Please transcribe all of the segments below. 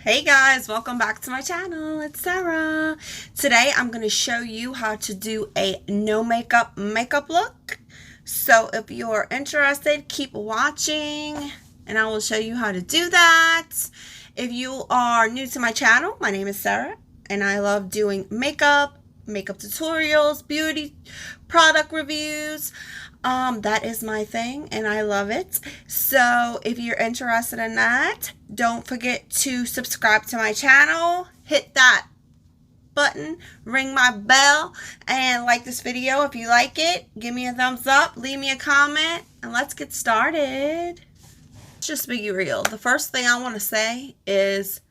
Hey guys, welcome back to my channel. It's Sarah. Today I'm going to show you how to do a no makeup look. So if you're interested, keep watching and I will show you how to do that. If you are new to my channel, my name is Sarah and I love doing makeup tutorials, beauty product reviews. That is my thing and I love it. So if you're interested in that, don't forget to subscribe to my channel, hit that button, ring my bell, and like this video if you like it. Give me a thumbs up, leave me a comment, and let's get started. Let's just be real. The first thing I want to say is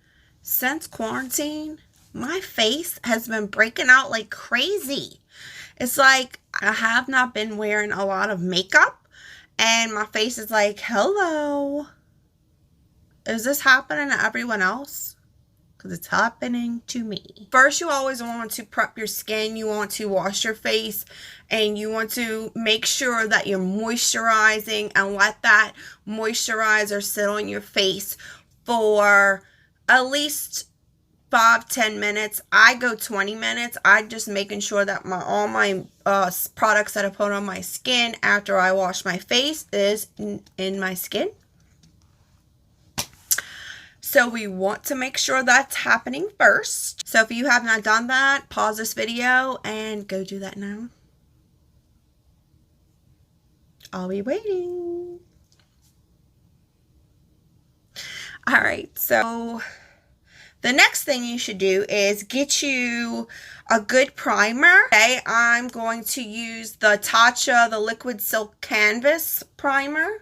since quarantine, my face has been breaking out like crazy. It's like I have not been wearing a lot of makeup and my face is like, hello. Is this happening to everyone else? Because it's happening to me. First, you always want to prep your skin. You want to wash your face and you want to make sure that you're moisturizing and let that moisturizer sit on your face for at least 5-10 minutes. I go 20 minutes. I just making sure that all my products that I put on my skin after I wash my face is in my skin. So we want to make sure that's happening first. So if you have not done that, pause this video and go do that now. I'll be waiting. All right, so the next thing you should do is get you a good primer. Today I'm going to use the Tatcha, the Liquid Silk Canvas primer.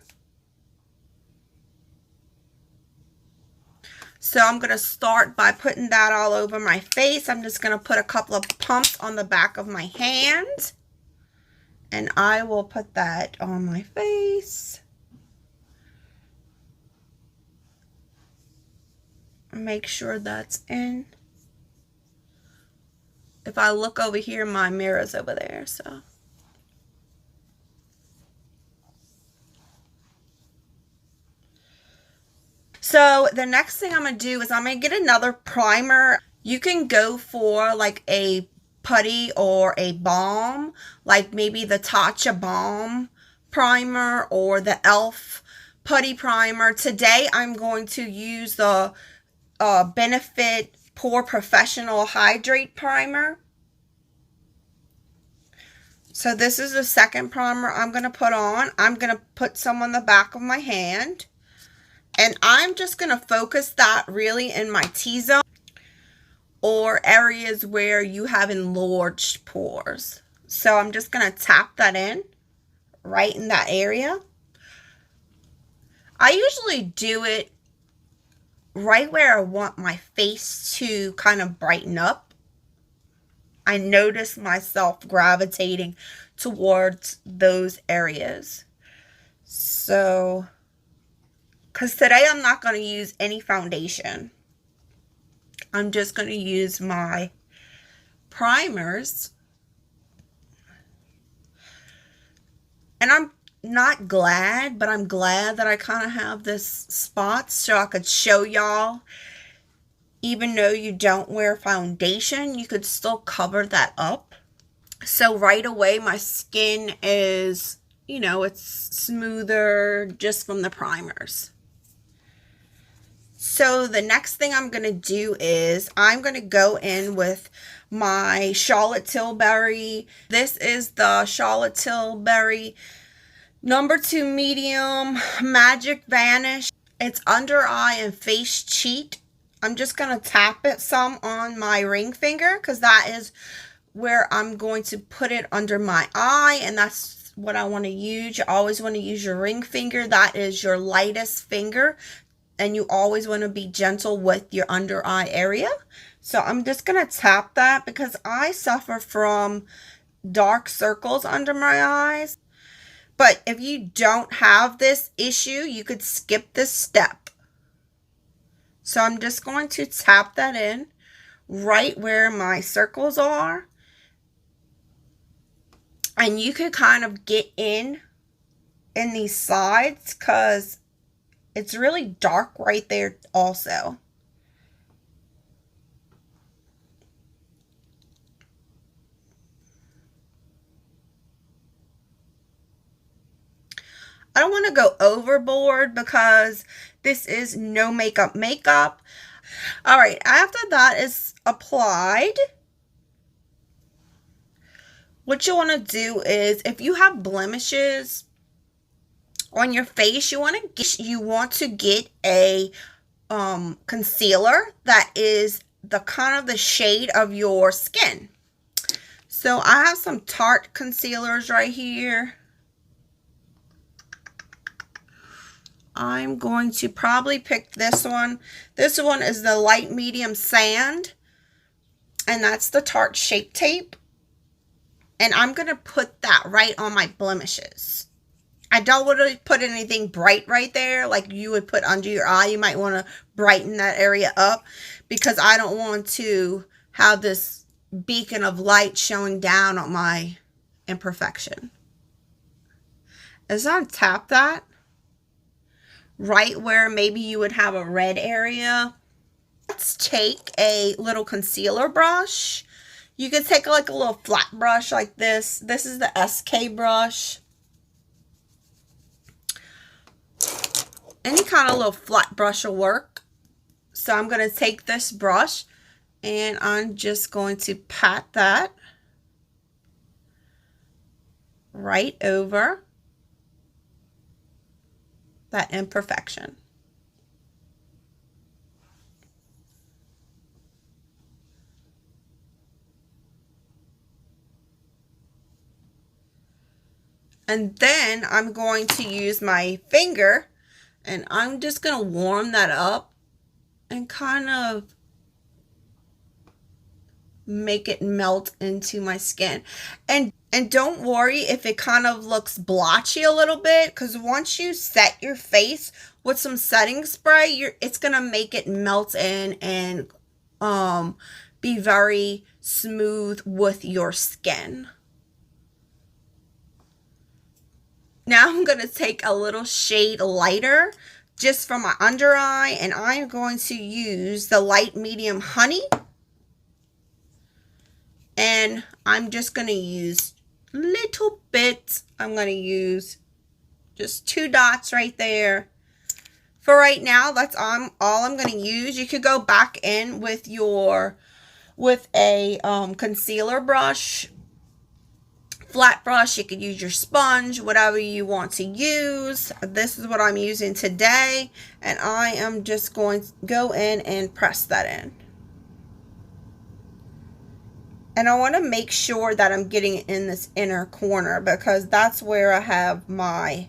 So I'm going to start by putting that all over my face. I'm just going to put a couple of pumps on the back of my hand. And I will put that on my face. Make sure that's in. If I look over here, my mirror's over there, so. So the next thing I'm going to do is I'm going to get another primer. You can go for like a putty or a balm, like maybe the Tatcha balm primer or the e.l.f. putty primer. Today I'm going to use the Benefit Porefessional Hydrate primer. So this is the second primer I'm going to put on. I'm going to put some on the back of my hand. And I'm just going to focus that really in my T-zone or areas where you have enlarged pores. So I'm just going to tap that in right in that area. I usually do it right where I want my face to kind of brighten up. I notice myself gravitating towards those areas. So, because today I'm not going to use any foundation. I'm just going to use my primers. And I'm not glad, but I'm glad that I kind of have this spot so I could show y'all. Even though you don't wear foundation, you could still cover that up. So right away, my skin is, you know, it's smoother just from the primers. So the next thing I'm going to do is I'm going to go in with my Charlotte Tilbury. This is the Charlotte Tilbury number 2 medium Magic Vanish. It's under eye and face cheat. I'm just going to tap it some on my ring finger because that is where I'm going to put it under my eye, and that's what I want to use. You always want to use your ring finger. That is your lightest finger, and you always want to be gentle with your under eye area. So I'm just going to tap that because I suffer from dark circles under my eyes. But if you don't have this issue, you could skip this step. So I'm just going to tap that in right where my circles are. And you could kind of get in these sides because it's really dark right there also. I don't want to go overboard because this is no makeup makeup. All right, after that is applied, what you want to do is, if you have blemishes on your face, you want to get a concealer that is the kind of the shade of your skin. So I have some Tarte concealers right here. I'm going to probably pick this one. This one is the light medium sand, and that's the Tarte Shape Tape. And I'm going to put that right on my blemishes. I don't want to put anything bright right there like you would put under your eye. You might want to brighten that area up because I don't want to have this beacon of light showing down on my imperfection. As I tap that right where maybe you would have a red area, let's take a little concealer brush. You could take like a little flat brush like this. This is the SK brush. Any kind of little flat brush will work. So I'm going to take this brush and I'm just going to pat that right over that imperfection. And then I'm going to use my finger and I'm just going to warm that up and kind of make it melt into my skin. And don't worry if it kind of looks blotchy a little bit, because once you set your face with some setting spray, it's going to make it melt in and be very smooth with your skin. Now I'm going to take a little shade lighter just from my under eye, and I'm going to use the light medium honey. And I'm just going to use little bits. I'm going to use just 2 dots right there. For right now, that's all I'm going to use. You could go back in with a concealer brush, flat brush. You could use your sponge, whatever you want to use. This is what I'm using today, and I am just going to go in and press that in. And I want to make sure that I'm getting it in this inner corner because that's where I have my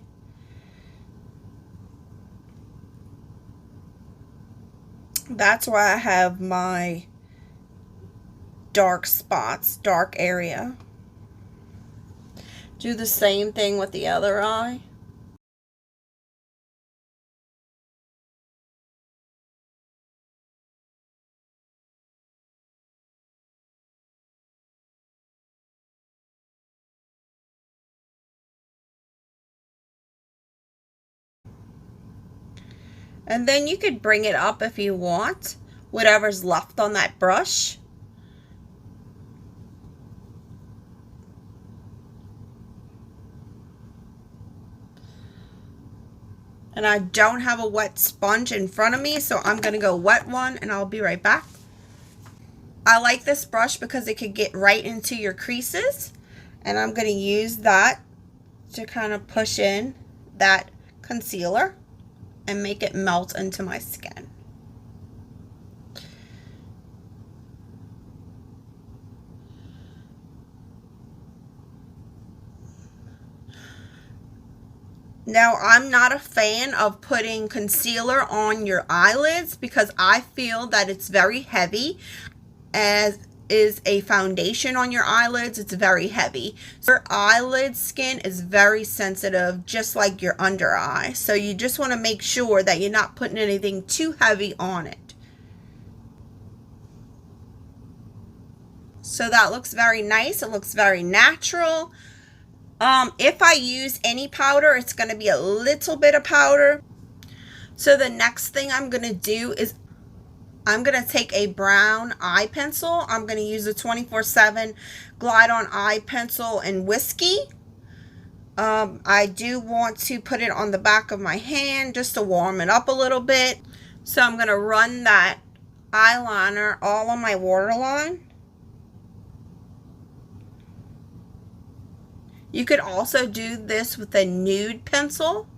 dark spots, dark area. Do the same thing with the other eye. And then you could bring it up if you want, whatever's left on that brush. And I don't have a wet sponge in front of me, so I'm going to go wet one and I'll be right back. I like this brush because it could get right into your creases. And I'm going to use that to kind of push in that concealer and make it melt into my skin. Now, I'm not a fan of putting concealer on your eyelids because I feel that it's very heavy, as is a foundation on your eyelids. It's very heavy. Your eyelid skin is very sensitive, just like your under eye. So you just want to make sure that you're not putting anything too heavy on it. So that looks very nice. It looks very natural. If I use any powder, it's going to be a little bit of powder. So the next thing I'm going to do is I'm going to take a brown eye pencil. I'm going to use a 24/7 Glide On Eye Pencil in Whiskey. I do want to put it on the back of my hand just to warm it up a little bit. So I'm going to run that eyeliner all on my waterline. You could also do this with a nude pencil.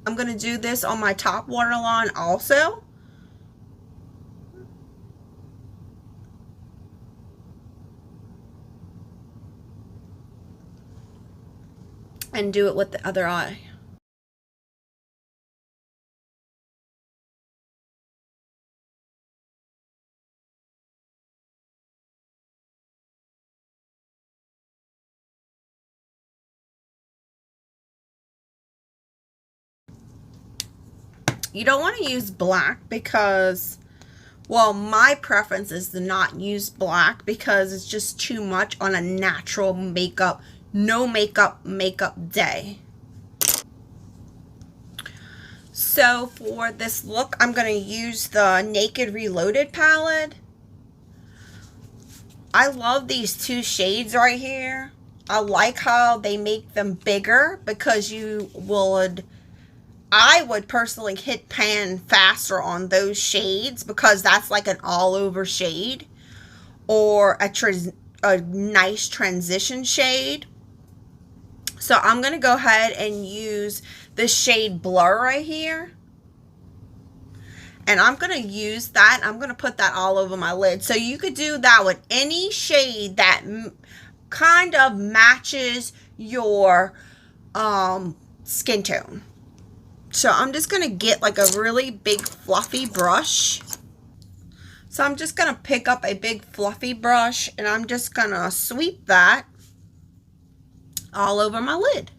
I'm going to do this on my top waterline also. And do it with the other eye. You don't want to use black because, well, my preference is to not use black because it's just too much on a natural makeup, no makeup day. So for this look, I'm going to use the Naked Reloaded palette. I love these two shades right here. I like how they make them bigger because I would personally hit pan faster on those shades because that's like an all over shade or a nice transition shade. So I'm going to go ahead and use the shade Blur right here. And I'm going to use that. I'm going to put that all over my lid. So you could do that with any shade that kind of matches your skin tone. So I'm just going to get like a really big fluffy brush. So I'm just going to pick up a big fluffy brush and I'm just going to sweep that all over my lid.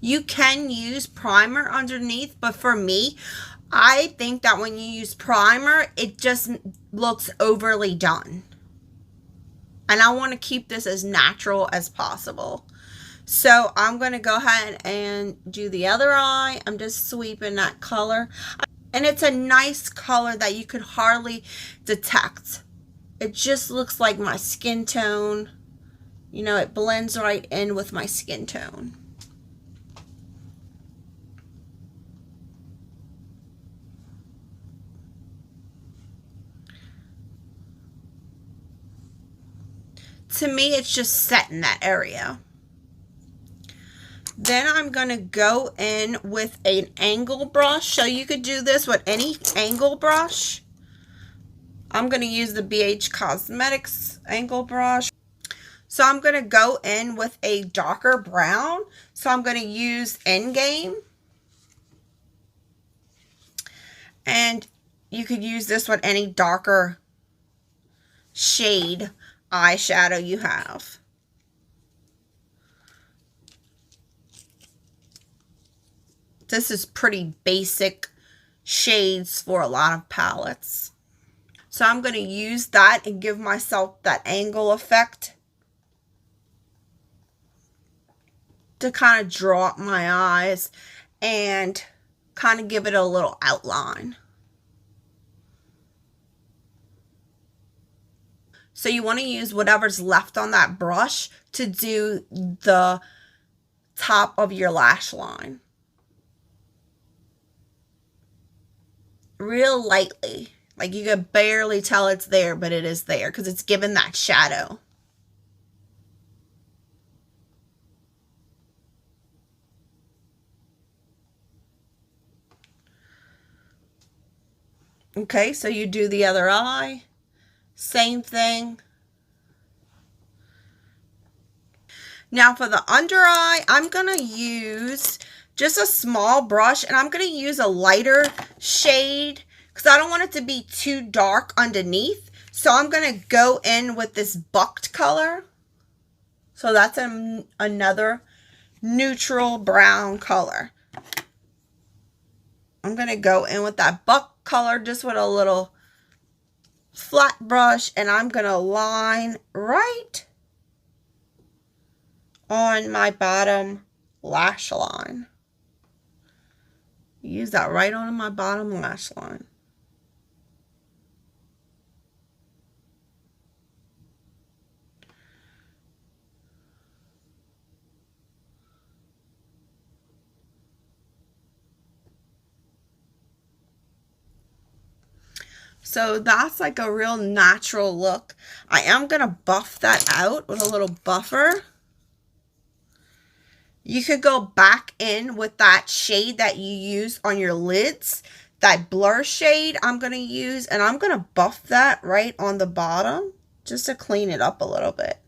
You can use primer underneath, but for me, I think that when you use primer, it just looks overly done. And I want to keep this as natural as possible. So I'm going to go ahead and do the other eye. I'm just sweeping that color. And it's a nice color that you could hardly detect. It just looks like my skin tone. You know, it blends right in with my skin tone. To me, it's just set in that area. Then I'm going to go in with an angle brush. So you could do this with any angle brush. I'm going to use the BH Cosmetics angle brush. So I'm going to go in with a darker brown. So I'm going to use Endgame. And you could use this with any darker shade eyeshadow you have. This is pretty basic shades for a lot of palettes. So I'm going to use that and give myself that angle effect to kind of draw up my eyes and kind of give it a little outline. So you want to use whatever's left on that brush to do the top of your lash line. Real lightly. Like you can barely tell it's there, but it is there because it's given that shadow. Okay, so you do the other eye. Same thing. Now for the under eye, I'm going to use just a small brush and I'm going to use a lighter shade because I don't want it to be too dark underneath. So I'm going to go in with this bucked color. So that's another neutral brown color. I'm going to go in with that buck color just with a little flat brush and I'm going to line right on my bottom lash line. Use that right on my bottom lash line. So that's like a real natural look. I am going to buff that out with a little buffer. You could go back in with that shade that you use on your lids. That blur shade I'm going to use. And I'm going to buff that right on the bottom just to clean it up a little bit.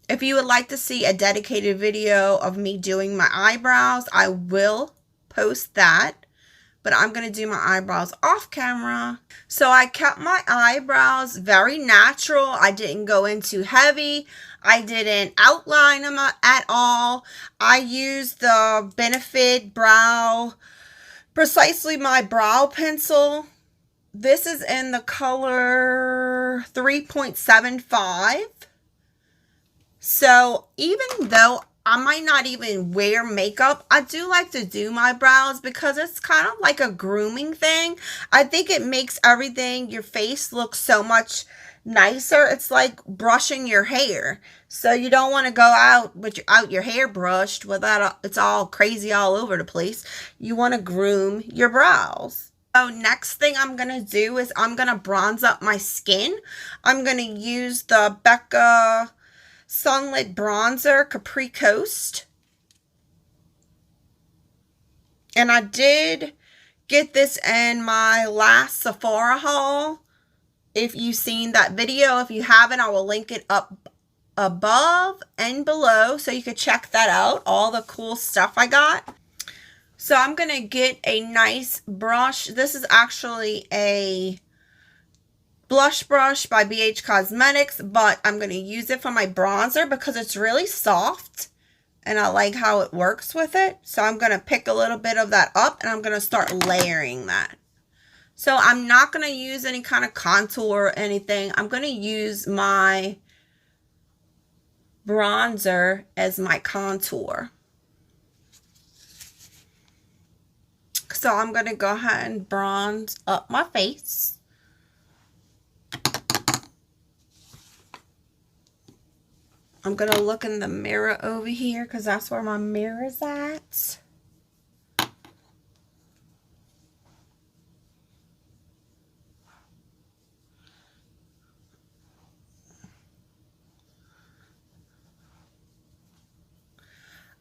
If you would like to see a dedicated video of me doing my eyebrows, I will post that. But I'm going to do my eyebrows off camera. So I kept my eyebrows very natural. I didn't go in too heavy. I didn't outline them at all. I used the Benefit Brow, precisely my brow pencil. This is in the color 3.75. So even though I might not even wear makeup, I do like to do my brows because it's kind of like a grooming thing. I think it makes everything, your face, look so much nicer. It's like brushing your hair. So you don't want to go out with your hair brushed without it's all crazy all over the place. You want to groom your brows. So next thing I'm going to do is I'm going to bronze up my skin. I'm going to use the Becca Sunlit bronzer, Capri Coast. And I did get this in my last Sephora haul. If you've seen that video, if you haven't, I will link it up above and below so you could check that out, all the cool stuff I got. So I'm going to get a nice brush. This is actually a blush brush by BH Cosmetics, but I'm going to use it for my bronzer because it's really soft and I like how it works with it. So I'm going to pick a little bit of that up and I'm going to start layering that. So I'm not going to use any kind of contour or anything. I'm going to use my bronzer as my contour. So I'm going to go ahead and bronze up my face. I'm going to look in the mirror over here because that's where my mirror is at.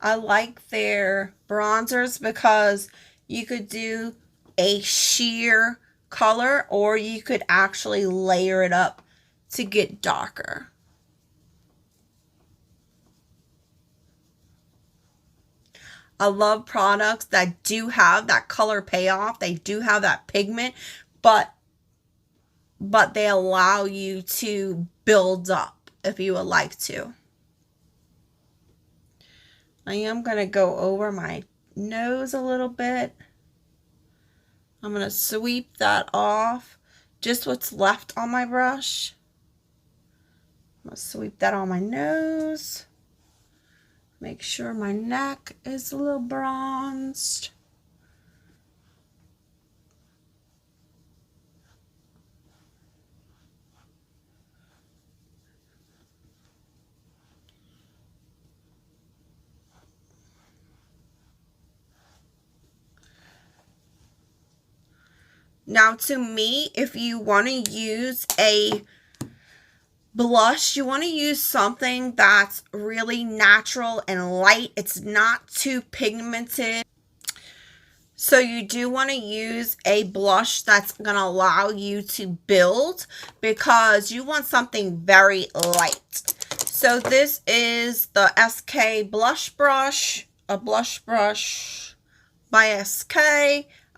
I like their bronzers because you could do a sheer color or you could actually layer it up to get darker. I love products that do have that color payoff. They do have that pigment, but they allow you to build up if you would like to. I am going to go over my nose a little bit. I'm going to sweep that off, just what's left on my brush. I'm going to sweep that on my nose. Make sure my neck is a little bronzed. Now, to me, if you want to use a blush, you want to use something that's really natural and light. It's not too pigmented. So you do want to use a blush that's going to allow you to build because you want something very light. So this is the SK blush brush, a blush brush by SK.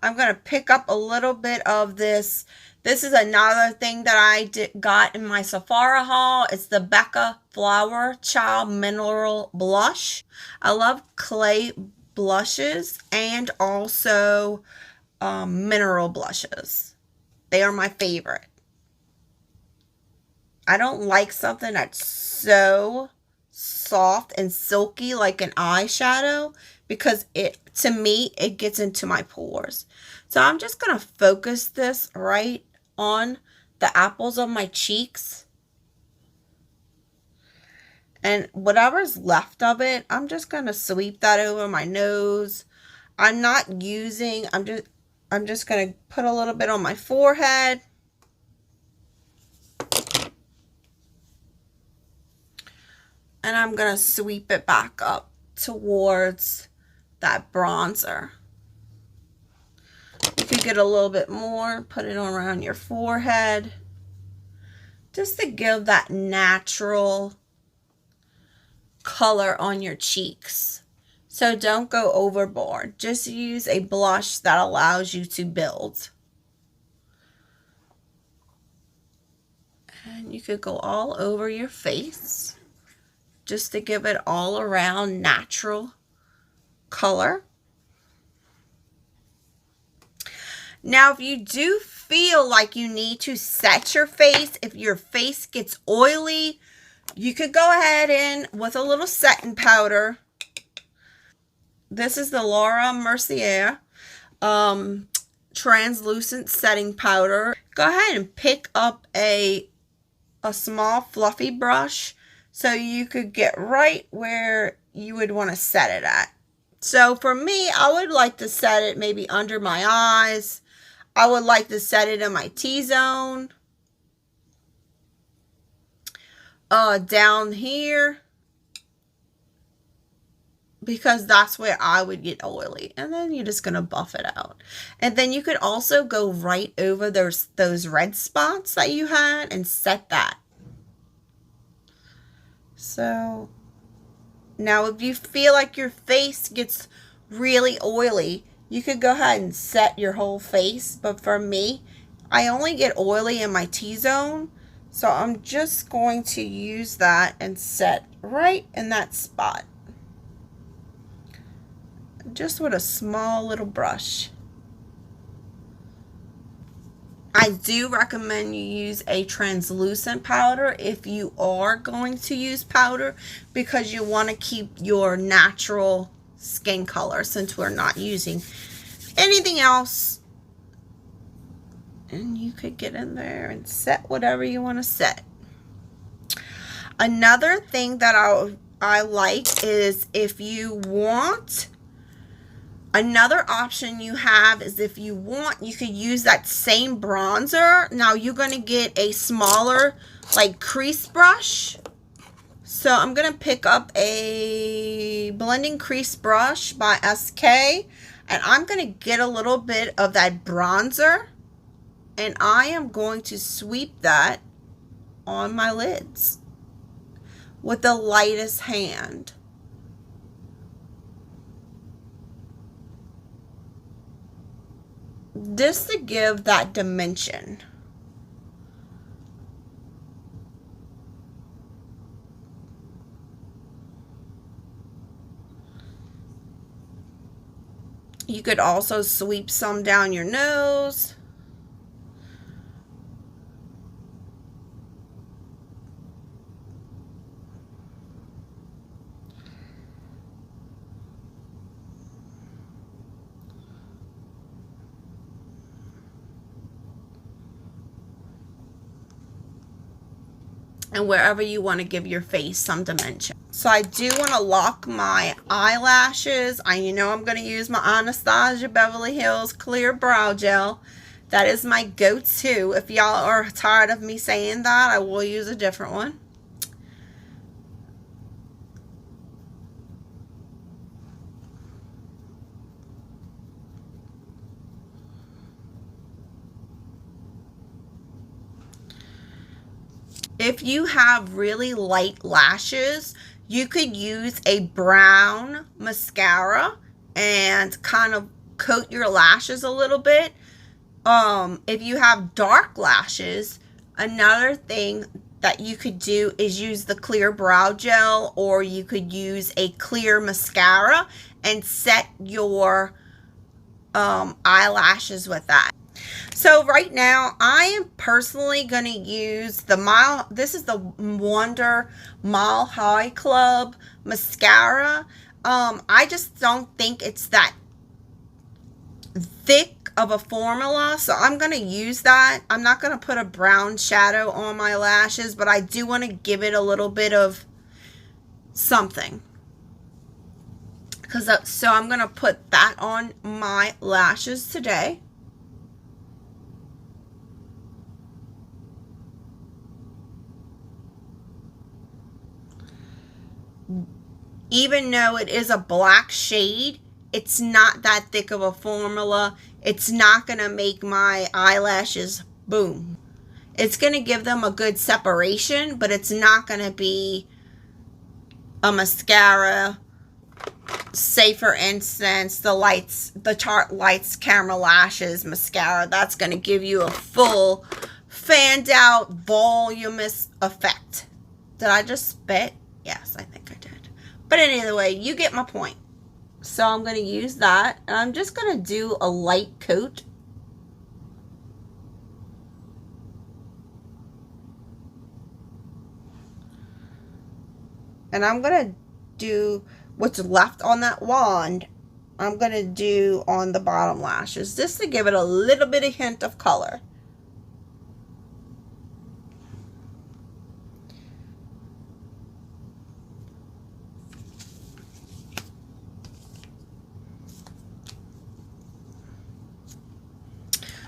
I'm going to pick up a little bit of this. This is another thing that I got in my Sephora haul. It's the Becca Flowerchild Mineral Blush. I love clay blushes and also mineral blushes. They are my favorite. I don't like something that's so soft and silky like an eyeshadow, because to me, it gets into my pores. So I'm just going to focus this right on the apples of my cheeks. And whatever's left of it, I'm just going to sweep that over my nose. I'm just going to put a little bit on my forehead. And I'm going to sweep it back up towards that bronzer. You could get a little bit more, put it around your forehead, just to give that natural color on your cheeks. So don't go overboard. Just use a blush that allows you to build. And you could go all over your face, just to give it all around natural color. Now, if you do feel like you need to set your face, if your face gets oily, you could go ahead and with a little setting powder. This is the Laura Mercier translucent setting powder. Go ahead and pick up a small fluffy brush so you could get right where you would want to set it at. So for me, I would like to set it maybe under my eyes. I would like to set it in my T-zone. Down here. Because that's where I would get oily. And then you're just going to buff it out. And then you could also go right over those red spots that you had and set that. So now if you feel like your face gets really oily, you could go ahead and set your whole face. But for me, I only get oily in my T-zone. So I'm just going to use that and set right in that spot. Just with a small little brush. I do recommend you use a translucent powder if you are going to use powder, because you want to keep your natural skin color since we're not using anything else. And you could get in there and set whatever you want to set. Another thing that I like is if you want, another option you have is if you want, you could use that same bronzer. Now you're going to get a smaller like crease brush. So I'm going to pick up a blending crease brush by SK, and I'm going to get a little bit of that bronzer, and I am going to sweep that on my lids with the lightest hand. Just to give that dimension. You could also sweep some down your nose. And wherever you want to give your face some dimension. So I do want to lock my eyelashes. You know I'm going to use my Anastasia Beverly Hills Clear Brow Gel. That is my go-to. If y'all are tired of me saying that, I will use a different one. If you have really light lashes, you could use a brown mascara and kind of coat your lashes a little bit. If you have dark lashes, another thing that you could do is use the clear brow gel, or you could use a clear mascara and set your eyelashes with that. So right now I am personally going to use the this is the Wonder Mile High Club mascara. I just don't think it's that thick of a formula, so I'm going to use that. I'm not going to put a brown shadow on my lashes, but I do want to give it a little bit of something. So I'm going to put that on my lashes today. Even though it is a black shade, it's not that thick of a formula. It's not going to make my eyelashes boom. It's going to give them a good separation, but it's not going to be a mascara. Say for instance, the Tarte Lights Camera Lashes mascara. That's going to give you a full fanned out voluminous effect. Did I just spit? Yes, I think I did. But anyway, way, you get my point. So I'm going to use that, and I'm just going to do a light coat. And I'm going to do what's left on that wand. I'm going to do on the bottom lashes, just to give it a little bit of hint of color.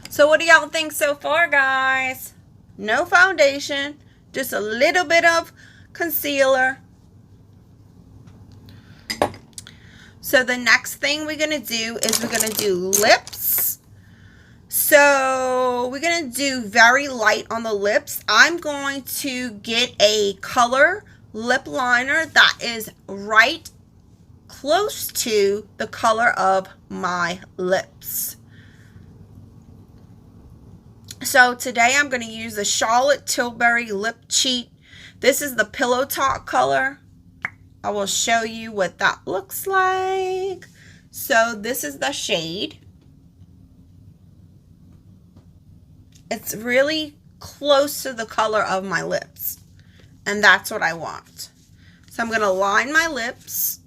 So what do y'all think so far, guys? No foundation, just a little bit of concealer. So the next thing we're going to do is we're going to do lips. So we're going to do very light on the lips. I'm going to get a color lip liner that is right close to the color of my lips. So today I'm going to use the Charlotte Tilbury Lip Cheat. This is the Pillow Talk color. I will show you what that looks like. So this is the shade. It's really close to the color of my lips. And that's what I want. So I'm going to line my lips.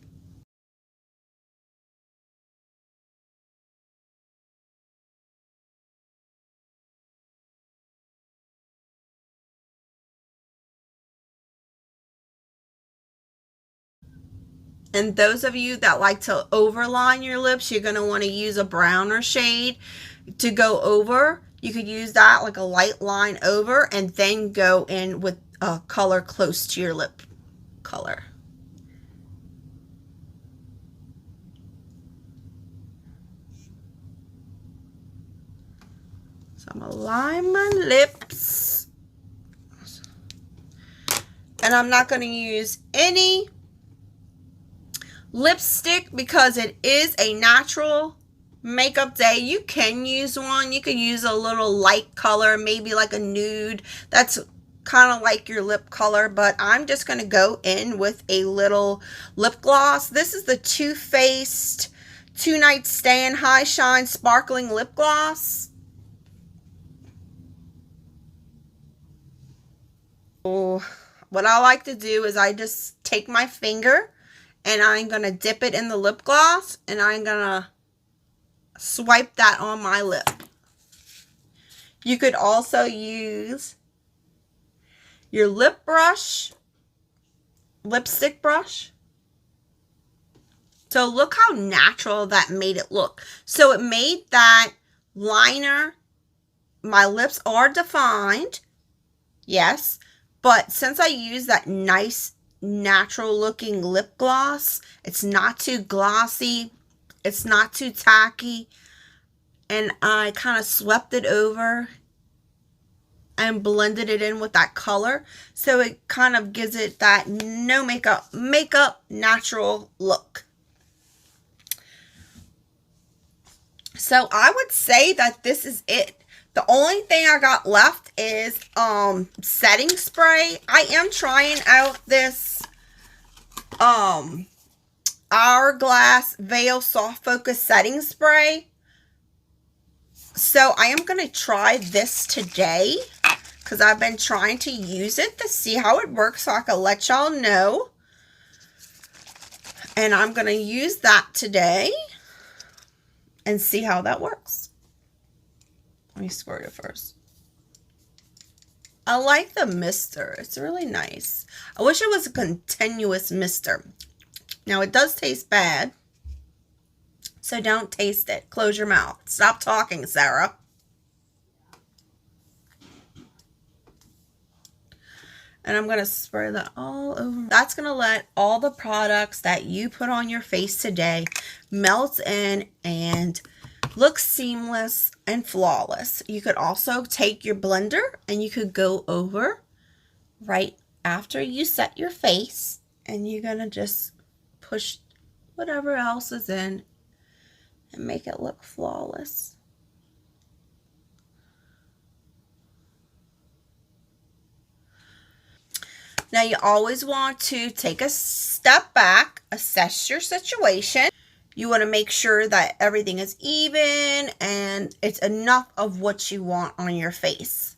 And those of you that like to overline your lips, you're going to want to use a browner shade to go over. You could use that like a light line over and then go in with a color close to your lip color. So I'm going to line my lips. And I'm not going to use any lipstick because it is a natural makeup day. You can use one. You could use a little light color, maybe like a nude. That's kind of like your lip color, but I'm just going to go in with a little lip gloss. This is the Too Faced 2 Night Stand High Shine Sparkling Lip Gloss. Oh, what I like to do is I just take my finger and I'm going to dip it in the lip gloss, and I'm going to swipe that on my lip. You could also use your lip brush, lipstick brush. So look how natural that made it look. So it made that liner, my lips are defined, yes, but since I use that nice natural looking lip gloss, it's not too glossy, it's not too tacky, and I kind of swept it over and blended it in with that color, so it kind of gives it that no makeup natural look. So I would say that this is it. The only thing I got left is setting spray. I am trying out this Hourglass Veil Soft Focus Setting Spray. So I am going to try this today because I've been trying to use it to see how it works so I can let y'all know. And I'm going to use that today and see how that works. Let me squirt it first. I like the mister. It's really nice. I wish it was a continuous mister. Now, it does taste bad, so don't taste it. Close your mouth. Stop talking, Sarah. And I'm going to spray that all over. That's going to let all the products that you put on your face today melt in and look seamless and flawless. You could also take your blender and you could go over right after you set your face, and you're going to just push whatever else is in and make it look flawless. Now, you always want to take a step back, assess your situation. You want to make sure that everything is even and it's enough of what you want on your face.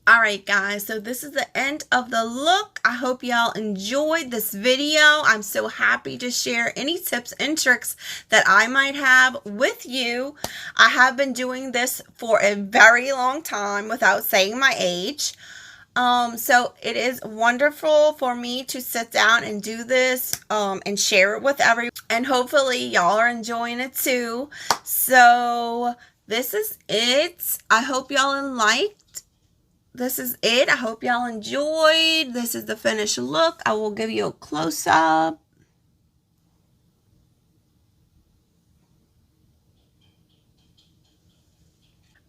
Alright guys, so this is the end of the look. I hope y'all enjoyed this video. I'm so happy to share any tips and tricks that I might have with you. I have been doing this for a very long time without saying my age. So it is wonderful for me to sit down and do this and share it with everyone. And hopefully y'all are enjoying it too. So this is it. I hope y'all liked. This is it. I hope y'all enjoyed. This is the finished look. I will give you a close-up.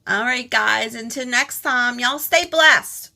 All right, guys. Until next time, y'all stay blessed.